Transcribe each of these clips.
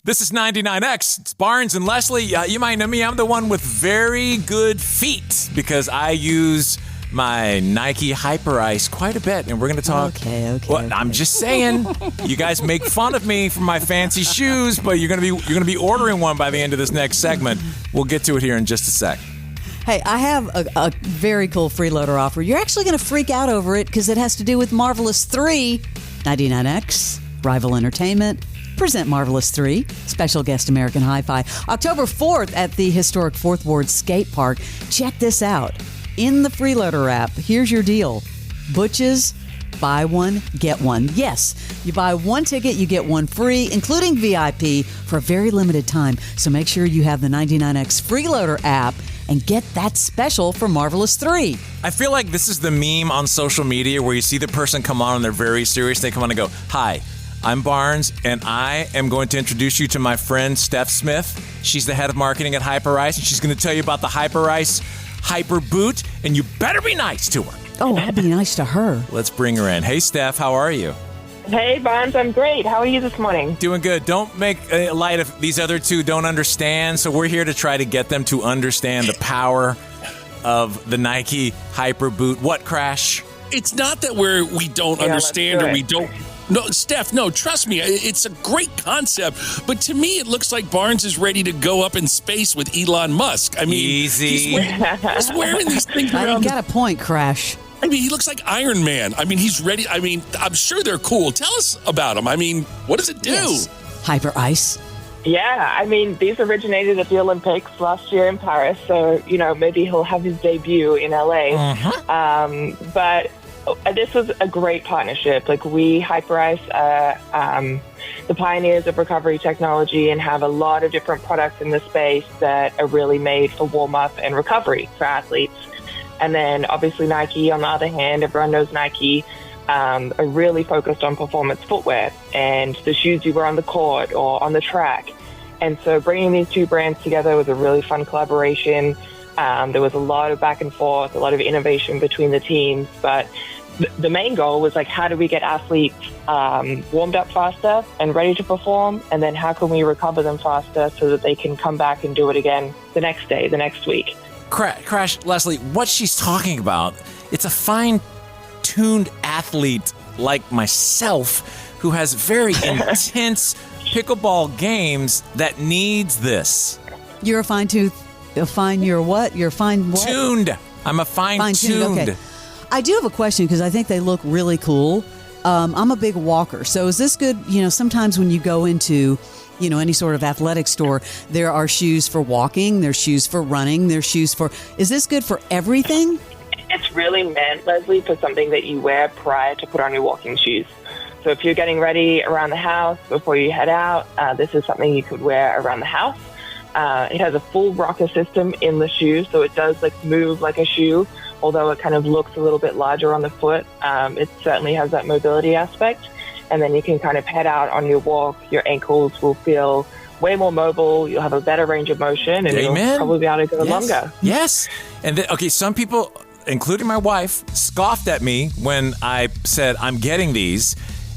This is 99X. It's Barnes and Leslie. You might know me. I'm the one with very good feet because I use my Nike Hyperice quite a bit, and we're going to talk. Okay. Well, I'm just saying, you guys make fun of me for my fancy shoes, but you're going to be ordering one by the end of this next segment. We'll get to it here in just a sec. Hey, I have a very cool freeloader offer. You're actually going to freak out over it because it has to do with Marvelous 3. 99X, Rival Entertainment, present Marvelous 3, special guest American Hi-Fi, October 4th at the historic Fourth Ward Skate Park. Check this out. In the freeloader app, here's your deal. Butches, buy one, get one. Yes, you buy one ticket, you get one free, including VIP, for a very limited time. So make sure you have the 99X freeloader app and get that special for Marvelous 3. I feel like this is the meme on social media where you see the person come on and they're very serious. They come on and go, "Hi, I'm Barnes, and I am going to introduce you to my friend Steph Smith. She's the head of marketing at Hyperice, and she's going to tell you about the Hyperice Hyper Boot, and you better be nice to her." Oh, I'll be nice to her. Let's bring her in. Hey, Steph, how are you? Hey, Barnes, I'm great. How are you this morning? Doing good. Don't make light of these other two don't understand, so we're here to try to get them to understand the power of the Nike Hyper Boot. What, Crash? It's not that we don't understand or we don't. No, Steph, no, trust me. It's a great concept. But to me, it looks like Barnes is ready to go up in space with Elon Musk. I mean, easy. He's wearing these things around. You got a point, Crash. I mean, he looks like Iron Man. I mean, he's ready. I mean, I'm sure they're cool. Tell us about them. I mean, what does it do? Yes. Hyperice. Yeah, I mean, these originated at the Olympics last year in Paris. So, maybe he'll have his debut in LA. But this was a great partnership. Like, we, Hyperice, the pioneers of recovery technology and have a lot of different products in the space that are really made for warm-up and recovery for athletes. And then obviously Nike, on the other hand, everyone knows Nike, are really focused on performance footwear and the shoes you wear on the court or on the track. And so bringing these two brands together was a really fun collaboration. There was a lot of back and forth, a lot of innovation between the teams. But the main goal was, like, how do we get athletes warmed up faster and ready to perform? And then how can we recover them faster so that they can come back and do it again the next day, the next week? Crash, Leslie, what she's talking about, it's a fine-tuned athlete like myself who has very intense pickleball games that needs this. You're a fine-tuned. You're what? You're fine what? Tuned. I'm a fine-tuned. Okay. I do have a question because I think they look really cool. I'm a big walker. So is this good? Sometimes when you go into any sort of athletic store, there are shoes for walking, there's shoes for running, there's shoes for... Is this good for everything? It's really meant, Leslie, for something that you wear prior to put on your walking shoes. So if you're getting ready around the house before you head out, this is something you could wear around the house. It has a full rocker system in the shoe, so it does move like a shoe, although it kind of looks a little bit larger on the foot. It certainly has that mobility aspect. And then you can kind of head out on your walk. Your ankles will feel way more mobile. You'll have a better range of motion, and you'll probably be able to go longer. Yes. And some people, including my wife, scoffed at me when I said I'm getting these.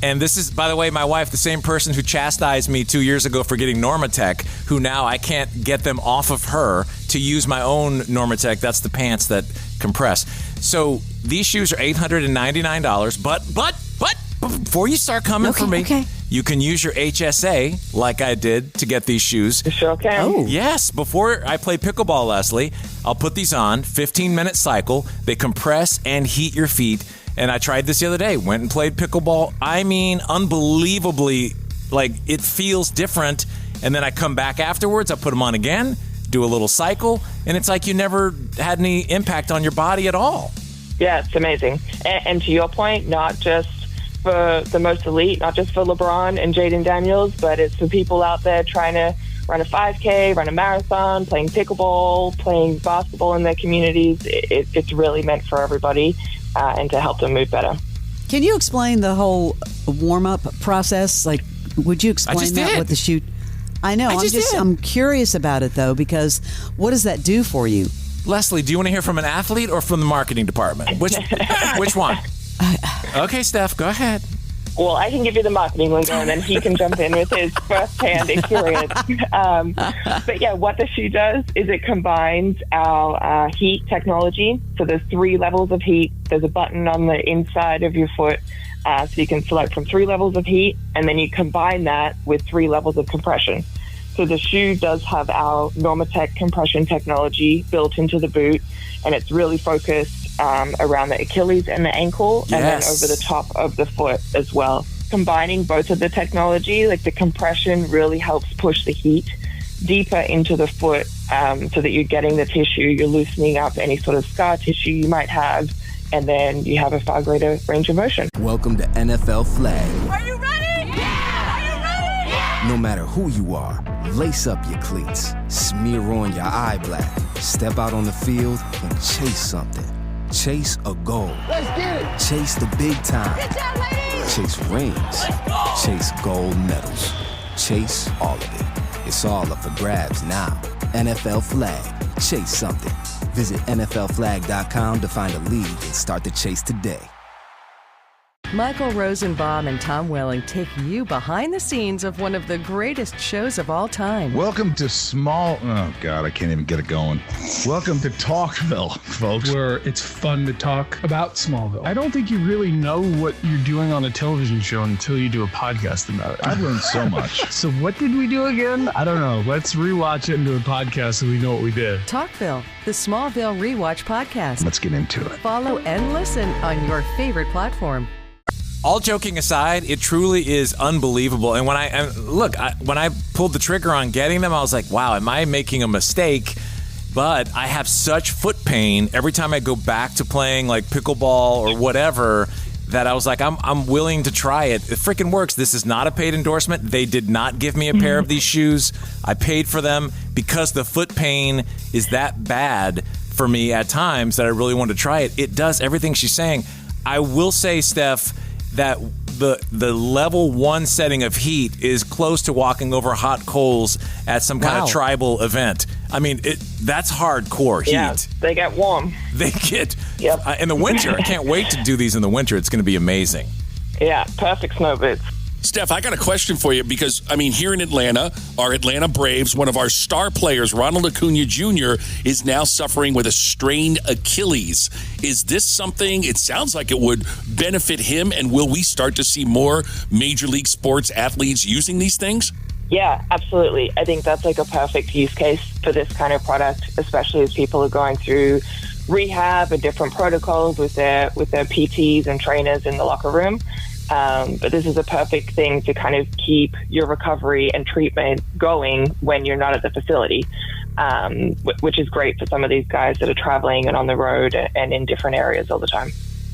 And this is, by the way, my wife, the same person who chastised me 2 years ago for getting Normatec, who now I can't get them off of her to use my own Normatec. That's the pants that compress. So these shoes are $899, but before you start coming for me, you can use your HSA like I did to get these shoes. You sure can. Oh. Yes. Before I play pickleball, Leslie, I'll put these on, 15-minute cycle. They compress and heat your feet. And I tried this the other day. Went and played pickleball. I mean, unbelievably, it feels different. And then I come back afterwards. I put them on again, do a little cycle, and it's like you never had any impact on your body at all. Yeah, it's amazing. And to your point, not just for the most elite, not just for LeBron and Jaden Daniels, but it's for people out there trying to run a 5K, run a marathon, playing pickleball, playing basketball in their communities. It's really meant for everybody and to help them move better. Can you explain the whole warm-up process? Would you explain that with the shoe? I know. I'm curious about it, though, because what does that do for you? Leslie, do you want to hear from an athlete or from the marketing department? Which one? Okay, Steph, go ahead. Well, I can give you the marketing lingo, and then he can jump in with his first-hand experience. But yeah, what the shoe does is it combines our heat technology. So there's 3 levels of heat. There's a button on the inside of your foot, so you can select from 3 levels of heat, and then you combine that with 3 levels of compression. So the shoe does have our Normatec compression technology built into the boot, and it's really focused around the Achilles and the ankle, and then over the top of the foot as well. Combining both of the technology, like the compression really helps push the heat deeper into the foot, so that you're getting the tissue, you're loosening up any sort of scar tissue you might have, and then you have a far greater range of motion. Welcome to NFL Flag. Are you ready? Yeah! Are you ready? Yeah! No matter who you are, lace up your cleats, smear on your eye black, step out on the field and chase something. Chase a goal. Let's get it! Chase the big time. Get down, ladies! Chase rings. Chase gold medals. Chase all of it. It's all up for grabs now. NFL Flag. Chase something. Visit NFLflag.com to find a league and start the chase today. Michael Rosenbaum and Tom Welling take you behind the scenes of one of the greatest shows of all time. Welcome to oh God, I can't even get it going. Welcome to Talkville, folks. Where it's fun to talk about Smallville. I don't think you really know what you're doing on a television show until you do a podcast about it. I've learned so much. So what did we do again? I don't know. Let's rewatch it and do a podcast so we know what we did. Talkville, the Smallville Rewatch podcast. Let's get into it. Follow and listen on your favorite platform. All joking aside, it truly is unbelievable. And when when I pulled the trigger on getting them, I was like, wow, am I making a mistake? But I have such foot pain every time I go back to playing like pickleball or whatever that I was like, I'm willing to try it. It freaking works. This is not a paid endorsement. They did not give me a pair of these shoes. I paid for them because the foot pain is that bad for me at times that I really wanted to try it. It does everything she's saying. I will say, Steph, that the level 1 setting of heat is close to walking over hot coals at some kind of tribal event. I mean, that's hardcore heat. Yeah, they get warm. They get in the winter. I can't wait to do these in the winter. It's going to be amazing. Yeah, perfect snow boots. Steph, I got a question for you because, I mean, here in Atlanta, our Atlanta Braves, one of our star players, Ronald Acuna Jr., is now suffering with a strained Achilles. Is this something, it sounds like it would benefit him, and will we start to see more Major League sports athletes using these things? Yeah, absolutely. I think that's like a perfect use case for this kind of product, especially as people are going through rehab and different protocols with their PTs and trainers in the locker room. But this is a perfect thing to kind of keep your recovery and treatment going when you're not at the facility, which is great for some of these guys that are traveling and on the road and in different areas all the time.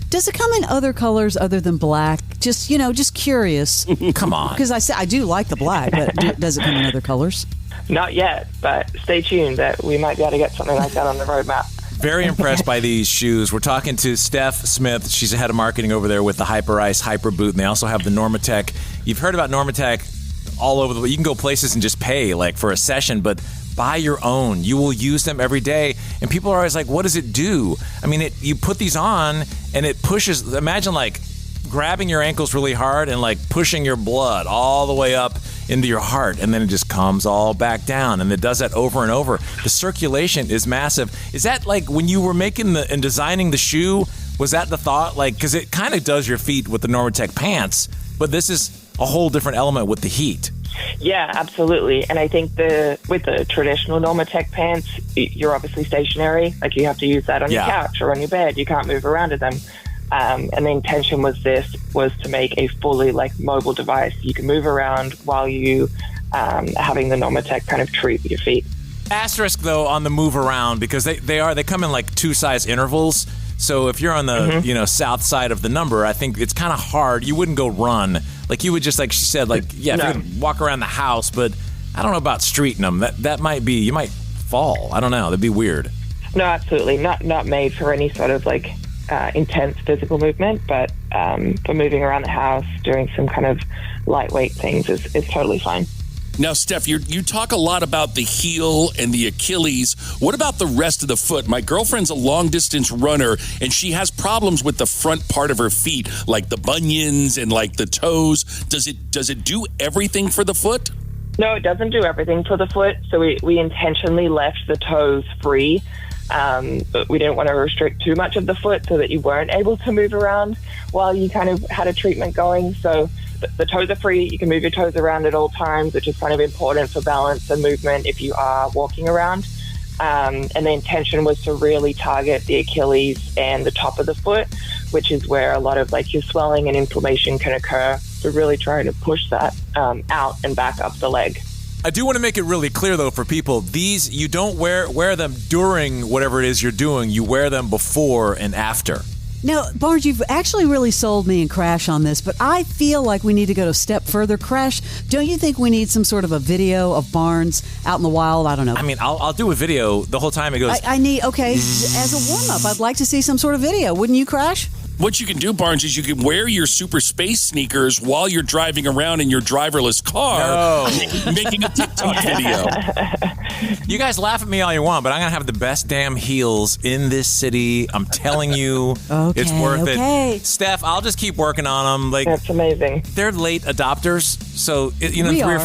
Does it come in other colors other than black? Just curious. Come on. Because I do like the black, but does it come in other colors? Not yet, but stay tuned that we might be able to get something like that on the roadmap. Very impressed by these shoes. We're talking to Steph Smith. She's the head of marketing over there with the Hyperice Hyper Boot, and they also have the Normatec. You've heard about Normatec all over the way. You can go places and just pay like for a session, but buy your own. You will use them every day. And people are always like, what does it do? I mean, you put these on and it pushes. Imagine like grabbing your ankles really hard and like pushing your blood all the way up into your heart, and then it just comes all back down, and it does that over and over. The circulation is massive. Is that like when you were making and designing the shoe, was that the thought? Like, because it kind of does your feet with the Normatec pants, but this is a whole different element with the heat. Yeah, absolutely. And I think with the traditional Normatec pants, you're obviously stationary. Like you have to use that on your couch or on your bed. You can't move around in them. And the intention was to make a fully like mobile device. You can move around while you having the Normatec kind of treat your feet. Asterisk though on the move around, because they come in like 2 size intervals. So if you're on the south side of the number, I think it's kind of hard. You wouldn't go run. Like you would just, like she said, like if you could walk around the house, but I don't know about streeting them. That might be, you might fall. I don't know. That'd be weird. No, absolutely not made for any sort of like intense physical movement, but for moving around the house, doing some kind of lightweight things is totally fine. Now, Steph, you talk a lot about the heel and the Achilles. What about the rest of the foot? My girlfriend's a long-distance runner, and she has problems with the front part of her feet, like the bunions and like the toes. Does it do everything for the foot? No, it doesn't do everything for the foot. So we intentionally left the toes free. But we didn't want to restrict too much of the foot so that you weren't able to move around while you kind of had a treatment going. So the toes are free. You can move your toes around at all times, which is kind of important for balance and movement if you are walking around. And the intention was to really target the Achilles and the top of the foot, which is where a lot of like your swelling and inflammation can occur. So really trying to push that out and back up the leg. I do want to make it really clear, though, for people, these, you don't wear them during whatever it is you're doing. You wear them before and after. Now, Barnes, you've actually really sold me and Crash on this, but I feel like we need to go a step further. Crash, don't you think we need some sort of a video of Barnes out in the wild? I don't know. I mean, I'll do a video the whole time it goes. I need, okay, as a warm-up, I'd like to see some sort of video. Wouldn't you, Crash? What you can do, Barnes, is you can wear your super space sneakers while you're driving around in your driverless car, making a TikTok video. You guys laugh at me all you want, but I'm going to have the best damn heels in this city. I'm telling you, it's worth it. Steph, I'll just keep working on them. Like, that's amazing. They're late adopters, so you know,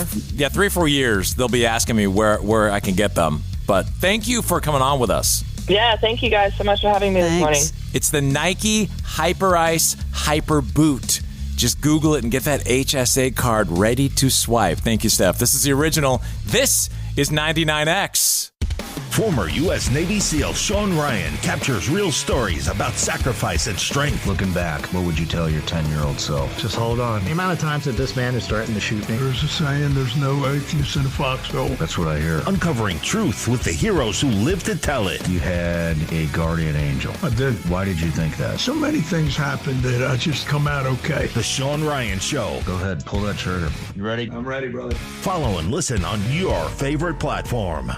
3 or 4 years they'll be asking me where I can get them. But thank you for coming on with us. Yeah, thank you guys so much for having me this morning. It's the Nike Hyperice Hyper Boot. Just Google it and get that HSA card ready to swipe. Thank you, Steph. This is the original. This is 99X. Former U.S. Navy SEAL Sean Ryan captures real stories about sacrifice and strength. Looking back, what would you tell your 10-year-old self? Just hold on. The amount of times that this man is threatened to shoot me. There's a saying, there's no atheists in a foxhole. That's what I hear. Uncovering truth with the heroes who live to tell it. You had a guardian angel. I did. Why did you think that? So many things happened that I just come out okay. The Sean Ryan Show. Go ahead, pull that trigger. You ready? I'm ready, brother. Follow and listen on your favorite platform.